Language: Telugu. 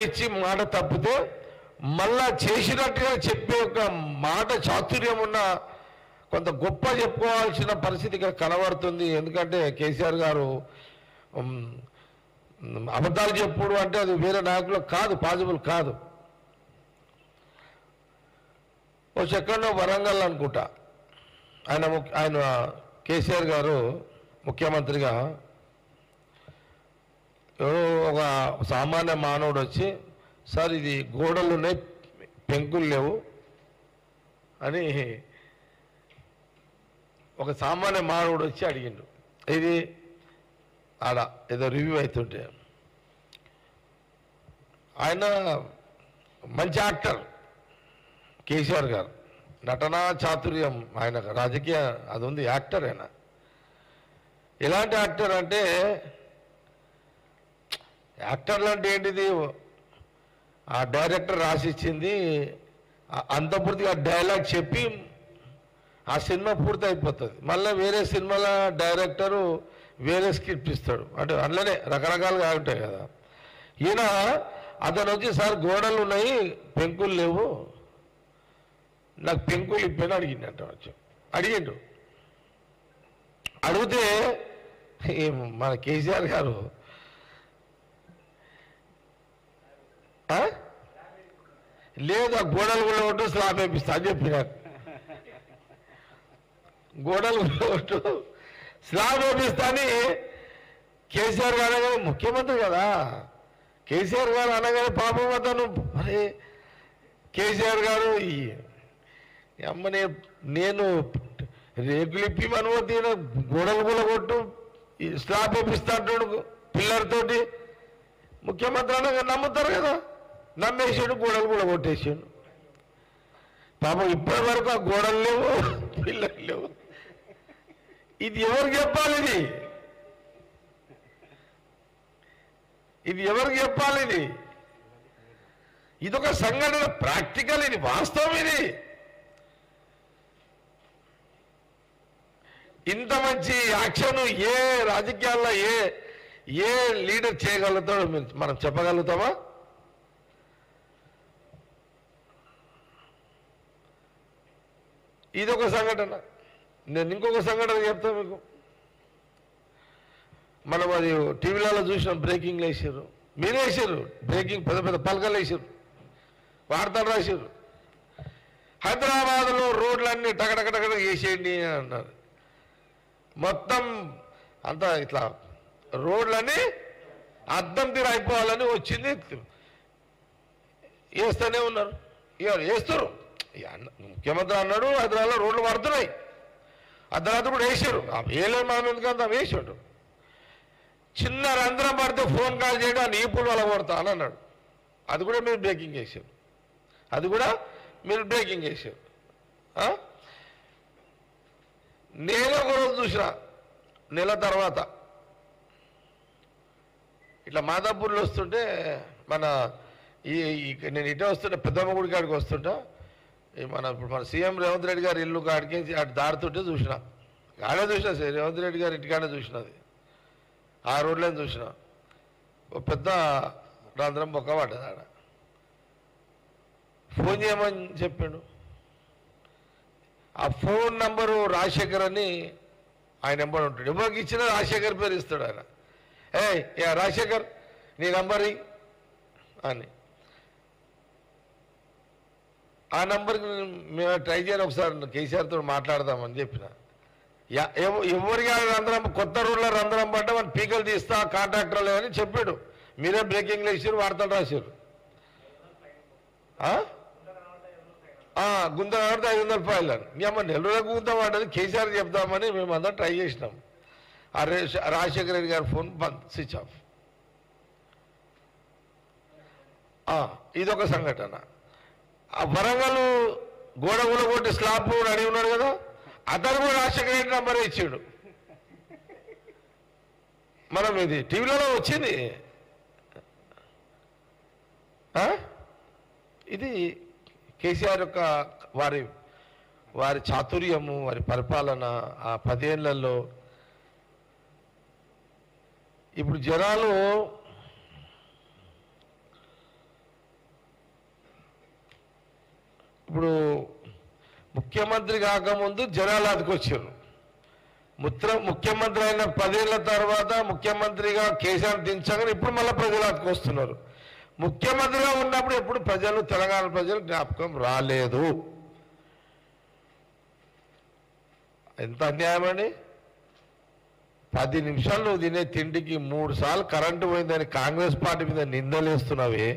ఇచ్చి మాట తప్పితే మళ్ళా చేసినట్టుగా చెప్పే ఒక మాట చాతుర్యం ఉన్న కొంత గొప్ప చెప్పుకోవాల్సిన పరిస్థితి ఇక్కడ కనబడుతుంది. ఎందుకంటే కేసీఆర్ గారు అబద్ధాలు చెప్పుడు అంటే అది వేరే నాయకులకు కాదు, పాసిబుల్ కాదు. ఓ ఎక్కడో వరంగల్ అనుకుంటా ఆయన కేసీఆర్ గారు ముఖ్యమంత్రిగా ఒక సామాన్య మానవుడు వచ్చి, సార్ ఇది గోడలు ఉన్నాయి పెంకులు లేవు అని ఒక సామాన్య మానవుడు వచ్చి అడిగిండు. ఇది ఆడ ఏదో రివ్యూ అవుతుంటే ఆయన మంచి యాక్టర్ కేసీఆర్ గారు, నటనా చాతుర్యం ఆయన రాజకీయ అది ఉంది, యాక్టర్ ఆయన. ఎలాంటి యాక్టర్ అంటే యాక్టర్లు అంటే ఏంటిది, ఆ డైరెక్టర్ రాసిచ్చింది అంత పూర్తిగా డైలాగ్ చెప్పి ఆ సినిమా పూర్తి అయిపోతుంది. మళ్ళీ వేరే సినిమాల డైరెక్టరు వేరే స్క్రిప్ట్ ఇస్తాడు, అంటే అందులోనే రకరకాలుగా ఉంటాయి కదా. ఈయన అతను వచ్చి, సార్ గోడలు ఉన్నాయి పెంకులు లేవు, నాకు పెంకులు ఇప్పని అడిగిందంట. వచ్చి అడిగిండు. అడిగితే మన కేసీఆర్ గారు లేదు ఆ గోడలు కూడా ఒకటి స్లాబ్ వేపిస్తా అని చెప్పిన. గోడలు ఒకటి స్లాబ్ వేపిస్తా అని కేసీఆర్ గారు అనగానే, ముఖ్యమంత్రి కదా కేసీఆర్ గారు అనగానే పాపం అతను, మరి కేసీఆర్ గారు అమ్మ నేను రేకులు ఇప్పి మనవతి గోడలు కూడా కొట్టు స్లాబ్ వేపిస్తా అంటాడు పిల్లర్ తోటి. ముఖ్యమంత్రి అనగా నమ్ముతారు కదా, నమ్మేసాడు, గోడలు కూడా కొట్టేసాడు. పాపం ఇప్పటి వరకు ఆ గోడలు లేవు పిల్లలు లేవు. ఇది ఎవరికి చెప్పాలి, ఇది ఎవరికి చెప్పాలి? ఇదొక సంఘటన, ప్రాక్టికల్, ఇది వాస్తవం. ఇది ఇంత మంచి యాక్షన్ ఏ రాజకీయాల్లో ఏ లీడర్ చేయగలుగుతాడో మనం చెప్పగలుగుతామా? ఇదొక సంఘటన. నేను ఇంకొక సంఘటన చెప్తాను మీకు. మనం అది టీవీలలో చూసినాం, బ్రేకింగ్లు వేసారు, మీరే వేసారు బ్రేకింగ్, పెద్ద పెద్ద పలకలు వేసారు, వార్తలు రాశారు. హైదరాబాద్లో రోడ్లన్నీ టకటకటక వేసేయండి అని అన్నారు. మొత్తం అంతా ఇట్లా రోడ్లన్నీ అద్దం తీరు అయిపోవాలని వచ్చింది. వేస్తూనే ఉన్నారు, వేస్తారు. ముఖ్యమంత్రి అన్నాడు హైదరాబాద్లో రోడ్లు పడుతున్నాయి, అర్ధరాత్రి కూడా వేసారు. వేయలేదు మనం ఎందుకంత వేసాడు. చిన్న రంధ్రం పడితే ఫోన్ కాల్ చేయడం నీపులు వల్ల కొడతా అని అన్నాడు. అది కూడా మీరు బ్రేకింగ్ వేసారు, అది కూడా మీరు బ్రేకింగ్ వేసారు. నేను ఒక రోజు చూసిన, నెల తర్వాత ఇట్లా మాదాపూర్లో వస్తుంటే మన నేను ఇటే వస్తుంటే పెద్దమ్మ గుడి కాడికి వస్తుంటా, ఇప్పుడు మన సీఎం రేవంత్ రెడ్డి గారు ఇల్లు కాడికి అటు దాడుతుంటే చూసిన, ఆడే చూసిన రేవంత్ రెడ్డి గారు ఇంటికాడే చూసినది, ఆ రోడ్లో చూసిన. ఒక పెద్ద రంధ్రం బొక్క పడ్డది ఆడ. ఫోన్ చేయమని చెప్పాడు. ఆ ఫోన్ నంబరు రాజశేఖర్ అని ఆయన నెంబర్ ఉంటాడు, ఎవరికి ఇచ్చినా రాజశేఖర్ పేరు ఇస్తాడు ఆయన. ఏ రాజశేఖర్ నీ నంబర్ అని. ఆ నంబర్కి మేము ట్రై చేయాలి, ఒకసారి కేసీఆర్తో మాట్లాడదామని చెప్పిన. ఎవరికి రంధ్రం, కొత్త రోడ్లో రంధ్రం పడ్డా మన పీకలు తీస్తా కాంట్రాక్టర్లే అని చెప్పాడు. మీరే బ్రేకింగ్లు వేసారు, వార్తలు రాశారు. గుంత పడితే 500 రూపాయలు అని. అమ్మ నెల్లూరులో గుంత పడ్డది కేసీఆర్ చెప్దామని మేమందరం ట్రై చేసినాం. ఆ రాజశేఖర రెడ్డి గారి ఫోన్ బంద్, స్విచ్ ఆఫ్. ఇదొక సంఘటన. ఆ వరంగల్ గోడ కొట్టి స్లాబ్ రెడీ ఉన్నాడు కదా, అతను కూడా రాజశేఖర రెడ్డి నంబరే ఇచ్చాడు. మనం ఇది టీవీలలో వచ్చింది. ఇది కేసీఆర్ యొక్క వారి చాతుర్యము, వారి పరిపాలన ఆ 10 ఏళ్లలో. ఇప్పుడు జనాలు ఇప్పుడు ముఖ్యమంత్రి కాకముందు జనాలు అదికొచ్చారు. ముఖ్యమంత్రి అయిన 10 ఏళ్ల తర్వాత ముఖ్యమంత్రిగా కేసీఆర్ దించగానే ఇప్పుడు మళ్ళీ ప్రజలు అదికొస్తున్నారు. ముఖ్యమంత్రిగా ఉన్నప్పుడు ఎప్పుడు ప్రజలు, తెలంగాణ ప్రజలు జ్ఞాపకం రాలేదు. ఎంత అన్యాయం అండి. 10 నిమిషాలు నువ్వు తినే తిండికి 3 సార్లు కరెంటు పోయిందని కాంగ్రెస్ పార్టీ మీద నిందలేస్తున్నావే.